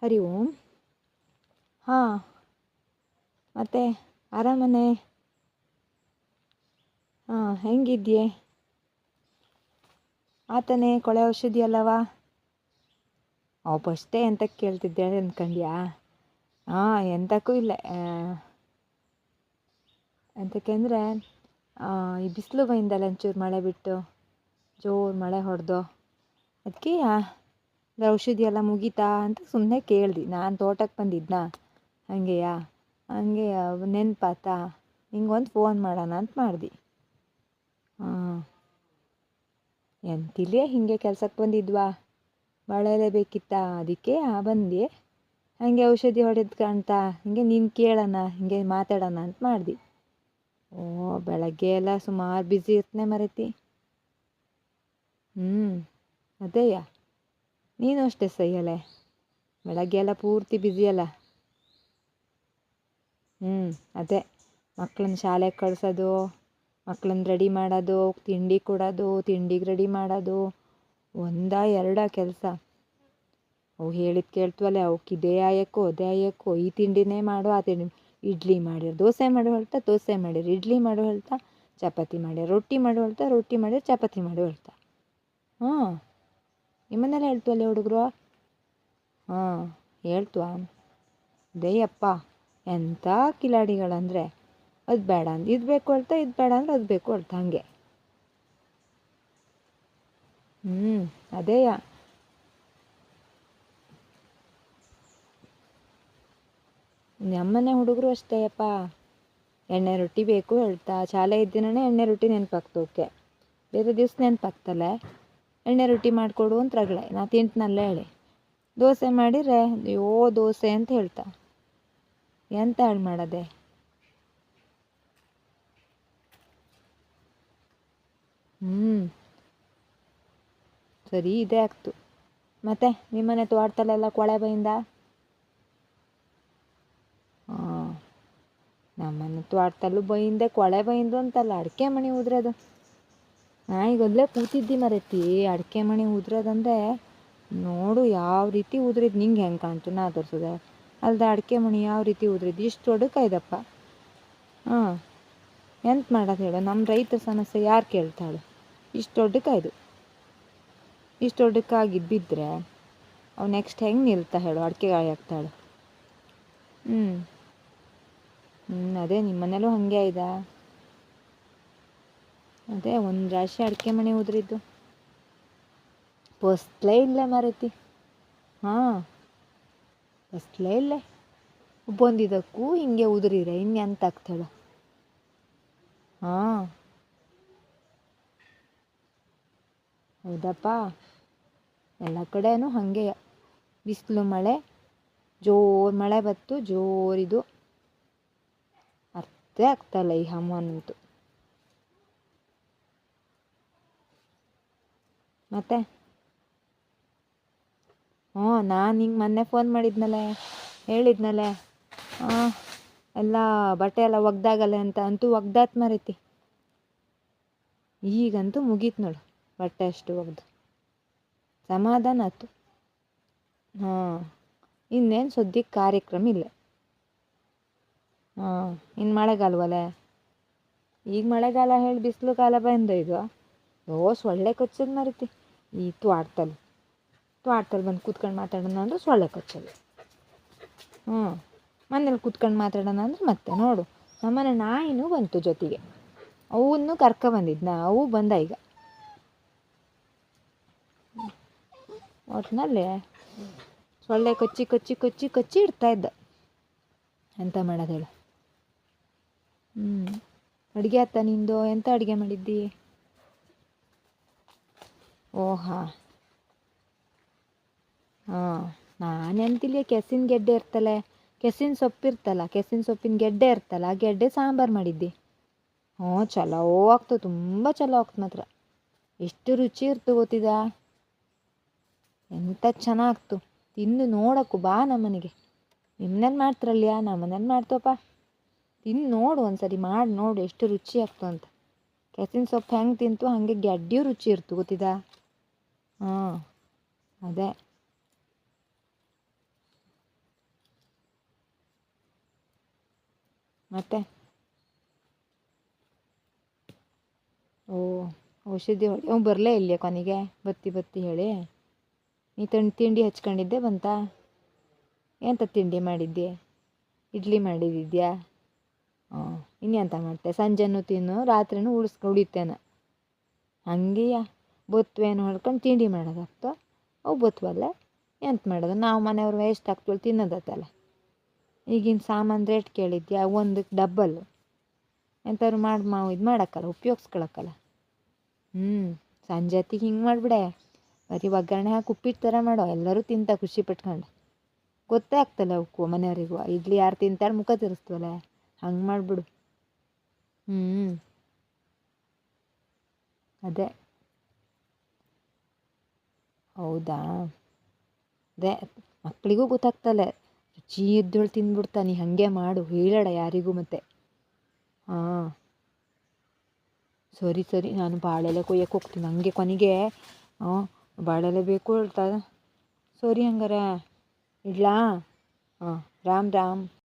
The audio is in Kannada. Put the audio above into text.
ಹರಿ ಓಂ. ಹಾಂ, ಮತ್ತೆ ಆರಾಮನೆ? ಹಾಂ, ಹೆಂಗಿದ್ಯೆ? ಆತನೇ ಕೊಳೆ ಔಷಧಿ ಅಲ್ಲವಾ? ಫಸ್ಟೇ ಎಂತಕ್ಕೆ ಕೇಳ್ತಿದ್ದೆ ಅಂದ್ಕೊಂಡ್ಯಾ? ಹಾಂ, ಎಂತಕ್ಕೂ ಇಲ್ಲ. ಎಂತಕ್ಕೆ ಅಂದರೆ ಈ ಬಿಸಿಲು ಬೈಂದಲ್ಲ, ಒಂಚೂರು ಮಳೆ ಬಿಟ್ಟು ಜೋರು ಮಳೆ ಹೊಡೆದು, ಅದಕ್ಕೆ ಔಷಧಿ ಎಲ್ಲ ಮುಗೀತಾ ಅಂತ ಸುಮ್ಮನೆ ಕೇಳ್ದೆ. ನಾನು ತೋಟಕ್ಕೆ ಬಂದಿದ್ನಾ, ಹಂಗೆ ನೆನಪಾತಾ, ಹಿಂಗೊಂದು ಫೋನ್ ಮಾಡೋಣ ಅಂತ ಮಾಡ್ದೆ. ಹಾಂ, ಎಂತಿಲ್ಲ, ಹೀಗೆ ಕೆಲ್ಸಕ್ಕೆ ಬಂದಿದ್ವಾ, ಬಾಳೆ ಎಲೆ ಬೇಕಿತ್ತಾ, ಅದಕ್ಕೆ ಬಂದೆ. ಹಾಗೆ ಔಷಧಿ ಹೊಡೆದು ಕಾಣ್ತಾ, ಹಿಂಗೆ ನೀನು ಕೇಳೋಣ, ಹಿಂಗೆ ಮಾತಾಡೋಣ ಅಂತ ಮಾಡ್ದೆ. ಬೆಳಗ್ಗೆ ಎಲ್ಲ ಸುಮಾರು ಬ್ಯುಸಿ ಇರ್ತನೆ ಮರೈತಿ. ಅದೇಯ, ನೀನು ಅಷ್ಟೇ ಸೈಯಲ್ಲೇ, ಬೆಳಗ್ಗೆ ಎಲ್ಲ ಪೂರ್ತಿ ಬ್ಯುಸಿ ಅಲ್ಲ. ಅದೇ ಮಕ್ಳನ್ನ ಶಾಲೆಗೆ ಕಳ್ಸೋದು, ಮಕ್ಳನ್ನ ರೆಡಿ ಮಾಡೋದು, ತಿಂಡಿ ಕೊಡೋದು, ತಿಂಡಿಗೆ ರೆಡಿ ಮಾಡೋದು, ಒಂದಾ ಎರಡಾ ಕೆಲಸ. ಅವು ಹೇಳಿದ್ದು ಕೇಳ್ತವಲ್ಲ, ಅವಕ್ಕೆ ಇದೇ ಆಯಕ್ಕೋ ಅದೇ ಆಯಕ್ಕೋ, ಈ ತಿಂಡಿನೇ ಮಾಡು ಆ ತಿಂಡಿ, ಇಡ್ಲಿ ಮಾಡಿರೋ ದೋಸೆ ಮಾಡು ಹೇಳ್ತಾ ದೋಸೆ ಮಾಡಿರೋ ಇಡ್ಲಿ ಮಾಡು ಹೇಳ್ತಾ ಚಪಾತಿ ಮಾಡ್ಯಾರ, ರೊಟ್ಟಿ ಮಾಡು ಹೇಳ್ತಾ ರೊಟ್ಟಿ ಮಾಡಿರೋ ಚಪಾತಿ ಮಾಡು ಹೇಳ್ತಾ. ನಿಮ್ಮನ್ನೆಲ್ಲ ಹೇಳ್ತವಲ್ಲ ಹುಡುಗರು. ಹೇಳ್ತವಾ? ದೇಯಪ್ಪ, ಎಂಥ ಕಿಲಾಡಿಗಳಂದರೆ, ಅದು ಬೇಡ ಅಂದ್ರೆ ಇದು ಬೇಕು ಹೇಳ್ತಾ, ಇದು ಬೇಡ ಅಂದ್ರೆ ಅದು ಬೇಕು ಹೇಳ್ತಾ, ಹಾಗೆ. ಅದೇಯ, ನಮ್ಮನೆ ಹುಡುಗರು ಅಷ್ಟೇ ಅಪ್ಪ. ಎಣ್ಣೆ ರೊಟ್ಟಿ ಬೇಕು ಹೇಳ್ತಾ, ಶಾಲೆ ಇದ್ದಿನೇ ಎಣ್ಣೆ ರೊಟ್ಟಿ ನೆನಪಾಗ್ತೋಕೆ, ಬೇರೆ ದಿವ್ಸ ನೆನಪಾಗ್ತಲ್ಲ. ಎಣ್ಣೆ ರೊಟ್ಟಿ ಮಾಡಿಕೊಡು ಅಂತ ರಗಳೆ, ನಾ ತಿಂಟ್ನಲ್ಲ ಹೇಳಿ. ದೋಸೆ ಮಾಡಿದರೆ ದೋಸೆ ಅಂತ ಹೇಳ್ತಾ. ಎಂತ ಹಾಳು ಮಾಡೋದೆ? ಸರಿ, ಇದೇ ಆಗ್ತು. ಮತ್ತೆ ನಿಮ್ಮನೆ ತೋಟದಲ್ಲೆಲ್ಲ ಕೊಳೆ ಬೈಂದ? ನಮ್ಮನೆ ತೋಟದಲ್ಲೂ ಬೈಂದೆ, ಕೊಳೆ ಬೈಂದು ಅಂತಲ್ಲ, ಅಡಿಕೆ ಮಣಿ ಉದ್ರೋದು. ನಾ ಈಗ ಅಲ್ಲೇ ಕೂತಿದ್ದಿ ಮರೈತಿ, ಅಡಿಕೆ ಮಣಿ ಉದ್ರೋದಂದರೆ ನೋಡು ಯಾವ ರೀತಿ ಉದ್ರಿದ್ದು, ನಿಂಗೆ ಹೆಂಗೆ ಕಾಣ್ತು ನಾ ತೋರಿಸೋದೆ ಅಲ್ದ. ಅಡಿಕೆ ಮಣಿ ಯಾವ ರೀತಿ ಉದ್ರಿದ್ದು, ಇಷ್ಟು ಒಡಕಾಯ್ದಪ್ಪ. ಎಂತ ಮಾಡೋದು ಹೇಳು, ನಮ್ಮ ರೈತರ ಸಮಸ್ಯೆ ಯಾರು ಕೇಳ್ತಾಳು? ಇಷ್ಟು ದೊಡ್ಡಕ್ಕಾಯ್ದು, ಇಷ್ಟು ದೊಡ್ಡಕ್ಕಾಗಿದ್ದು ಬಿದ್ದರೆ ಅವು ನೆಕ್ಸ್ಟ್ ಹೆಂಗೆ ನಿಲ್ತಾ ಹೇಳು, ಅಡಿಕೆ ಗಾಳಿ ಆಗ್ತಾಳು. ಅದೇ ನಿಮ್ಮ ಮನೇಲೂ ಹಾಗೆ ಆಯ್ದಾ? ಅದೇ ಒಂದು ರಾಶಿ ಅಡಿಕೆ ಮಣಿ ಉದ್ರಿದ್ದು ಫಸ್ಟ್ಲೇ ಇಲ್ಲೇ ಮರೈತಿ. ಫಸ್ಟ್ಲೇ ಇಲ್ಲೇ ಬಂದಿದ್ದಕ್ಕೂ ಹಿಂಗೆ ಉದುರಿರೆ ಇನ್ನೆಂತ ಆಗ್ತಾಳು? ಹೌದಪ್ಪ, ಎಲ್ಲ ಕಡೆನೂ ಹಾಗೆ. ಬಿಸಿಲು ಮಳೆ, ಜೋರು ಮಳೆ ಬತ್ತು, ಜೋರಿದು ಅರ್ಥೇ ಆಗ್ತಾಯಿಲ್ಲ ಈ ಹವಾಮಾನಂತೂ. ಮತ್ತೆ ನಾನು ಹಿಂಗೆ ಮೊನ್ನೆ ಫೋನ್ ಮಾಡಿದ್ನಲ್ಲೇ, ಹೇಳಿದ್ನಲ್ಲೇ, ಎಲ್ಲ ಬಟ್ಟೆ ಎಲ್ಲ ಒಗ್ದಾಗಲ್ಲ ಅಂತ. ಅಂತೂ ಒಗ್ದಾತ್ ಮರೈತಿ. ಈಗಂತೂ ಮುಗೀತು ನೋಡು, ಬಟ್ಟೆ ಅಷ್ಟು ಒಗ್ದು ಸಮಾಧಾನ ಆಯ್ತು. ಇನ್ನೇನು ಸದ್ಯಕ್ಕೆ ಕಾರ್ಯಕ್ರಮ ಇಲ್ಲ. ಇನ್ನು ಮಳೆಗಾಲವಲ್ಲ, ಈಗ ಮಳೆಗಾಲ ಹೇಳಿ ಬಿಸಿಲು ಕಾಲ ಬಂದೊಯ್ದು. ಸೊಳ್ಳೆ ಕಚ್ಚೋದು ಮರಿತಿ ಈ ತ್ವಾಟದಲ್ಲಿ ಬಂದು ಕೂತ್ಕೊಂಡು ಮಾತಾಡೋಣ ಅಂದ್ರೆ ಸೊಳ್ಳೆ ಕಚ್ಚೋದು. ಮನೇಲಿ ಕೂತ್ಕೊಂಡು ಮಾತಾಡೋಣ ಅಂದ್ರೆ ಮತ್ತೆ ನೋಡು, ನಮ್ಮನೆ ನಾಯಿನೂ ಬಂತು ಜೊತೆಗೆ. ಅವನ್ನು ಕರ್ಕೊಬಂದಿದ್ನ, ಅವು ಬಂದ ಈಗ. ಒಟ್ಟಿನಲ್ಲಿ ಸೊಳ್ಳೆ ಕಚ್ಚಿ ಕಚ್ಚಿ ಕಚ್ಚಿ ಕಚ್ಚಿ ಇಡ್ತಾ ಇದ್ದ. ಎಂತ ಮಾಡೋದು ಹೇಳು. ಅಡುಗೆ ಆಯ್ತಾ ನಿಂದು? ಎಂತ ಅಡುಗೆ ಮಾಡಿದ್ದಿ? ನಾನೆಂತಿಲ್ಲ, ಕೆಸಿನ ಗೆಡ್ಡೆ ಇರ್ತಲ್ಲ, ಕೆಸಿನ ಸೊಪ್ಪಿರ್ತಲ್ಲ, ಕೆಸಿನ ಸೊಪ್ಪಿನ ಗೆಡ್ಡೆ ಇರ್ತಲ್ಲ, ಆ ಗೆಡ್ಡೆ ಸಾಂಬಾರು ಮಾಡಿದ್ದಿ. ಚಲೋ ಆಗ್ತದೆ, ತುಂಬ ಚಲೋ ಆಗ್ತದೆ ಮಾತ್ರ. ಎಷ್ಟು ರುಚಿ ಇರ್ತದೆ ಗೊತ್ತಿದ? ಎಂಥ ಚೆನ್ನಾಗ್ತು. ತಿಂದು ನೋಡೋಕ್ಕೂ ಬಾ ನಮ್ಮನೆಗೆ. ನಿಮ್ಮನೇಲಿ ಮಾಡ್ತಾರಲ್ಯ, ನಮ್ಮನೇಲಿ ಮಾಡ್ತಪ್ಪ. ತಿಂದು ನೋಡು ಒಂದ್ಸರಿ, ಮಾಡಿ ನೋಡು ಎಷ್ಟು ರುಚಿ ಆಗ್ತು ಅಂತ. ಕೆಸಿನ ಸೊಪ್ಪು ಹೆಂಗೆ ತಿಂತು ಹಾಗೆ ಗೆಡ್ಡೆಯೂ ರುಚಿ ಇರ್ತು ಗೊತ್ತಿದ? ಅದೇ ಮತ್ತೆ ಓ ಔಷಧಿ ಹೊಡಿ ಬರಲೇ ಇಲ್ಲೇ ಕೊನೆಗೆ ಬತ್ತಿ ಬತ್ತಿ ಹೇಳಿ ನೀ ತಿಂಡಿ ಹಚ್ಕೊಂಡಿದ್ದೆ ಬಂತಾ ಎಂತ ತಿಂಡಿ ಮಾಡಿದ್ದೆ ಇಡ್ಲಿ ಮಾಡಿದ್ಯಾ ಹಾಂ ಇನ್ನೆಂತ ಮಾಡ್ತೆ ಸಂಜೆನೂ ತಿನ್ನು ರಾತ್ರಿನೂ ಉಳಿತೇನೆ ಹಂಗೆಯಾ ಬೊತ್ವೇನು ಹೊಡ್ಕೊಂಡು ತಿಂಡಿ ಮಾಡೋದಾಗ್ತೋ ಅವು ಬೊತ್ವಲ್ಲ ಎಂತ ಮಾಡೋದು ನಾವು ಮನೆಯವ್ರು ವೇಸ್ಟ್ ಆಗ್ತೀವಲ್ಲ ತಿನ್ನೋದತ್ತಲ್ಲ ಈಗಿನ ಸಾಮಾನು ರೇಟ್ ಕೇಳಿದ್ಯಾ ಒಂದಕ್ಕೆ ಡಬ್ಬಲ್ಲು ಎಂಥವ್ರು ಇದು ಮಾಡೋಕ್ಕಲ್ಲ ಉಪಯೋಗಿಸ್ಕೊಳಕ್ಕಲ್ಲ ಸಂಜೆ ಹೊತ್ತಿಗೆ ಹಿಂಗೆ ಮಾಡಿಬಿಡೆ ಬರೀ ಒಗ್ಗರಣೆ ಹಾಕಿ ಉಪ್ಪಿಟ್ಟು ಥರ ಮಾಡೋ ಎಲ್ಲರೂ ತಿಂತ ಖುಷಿ ಪಟ್ಕೊಂಡು ಗೊತ್ತೇ ಆಗ್ತಲ್ಲ ಅವಕ್ಕೂ ಮನೆಯವ್ರಿಗೂ ಇಡ್ಲಿ ಯಾರು ತಿಂತಾಳೆ ಮುಖ ತಿರ್ಸ್ತವಲ್ಲ ಹಂಗೆ ಮಾಡಿಬಿಡು ಅದೇ ಹೌದಾ ಅದೇ ಮಕ್ಕಳಿಗೂ ಗೊತ್ತಾಗ್ತಲ್ಲ ರುಚಿ ಇದ್ದೋಳು ತಿಂದ್ಬಿಡ್ತಾ ನೀ ಹಾಗೆ ಮಾಡು ಹೇಳೋಣ ಯಾರಿಗೂ ಮತ್ತೆ ಹಾಂ ಸರಿ ಸರಿ ನಾನು ಬಾಳೆಲೆ ಕೊಯ್ಯಕ್ಕೆ ಹೋಗ್ತೀನಿ ಹಂಗೆ ಕೊನೆಗೆ ಬಾಳೆಲೆ ಬೇಕು ಹೇಳ್ತಾ ಸರಿ ಹಂಗಾರೆ ಇಡ್ಲಾ ಹಾಂ ರಾಮ್ ರಾಮ್